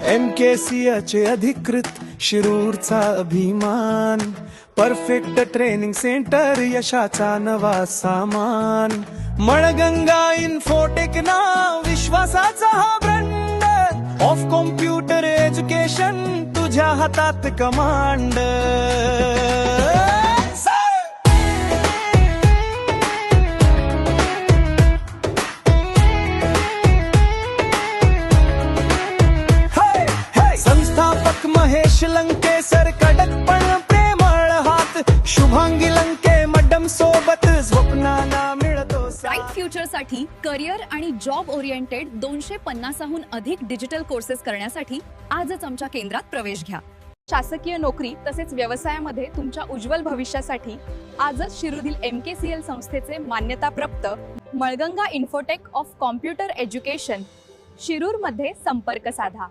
MKCH अधिकृत शिरूरचा अभिमान, perfect training centre यशाचा नवा सामान. मळगंगा इन्फोटेक ना विश्वासाचा हा ब्रँड, ऑफ कॉम्प्युटर एज्युकेशन तुझ्या हातात कमांड. संस्थापक महेश लंकेसर, कडकपण प्रेमळ हात, शुभांगी लंके मॅडम सोबत स्वप्नांना मिळतो साथ. ब्राईट फ्युचरसाठी करिअर आणि जॉब ओरिएंटेड 250हून अधिक डिजिटल कोर्सेस करण्यासाठी आजच आमच्या केंद्रात प्रवेश घ्या. शासकीय नोकरी तसेच व्यवसायामध्ये तुमच्या उज्ज्वल भविष्यासाठी आजच शिरूरील MKCL संस्थेचे मान्यताप्राप्त Malganga Infotech of computer education शिरूरमध्ये संपर्क साधा.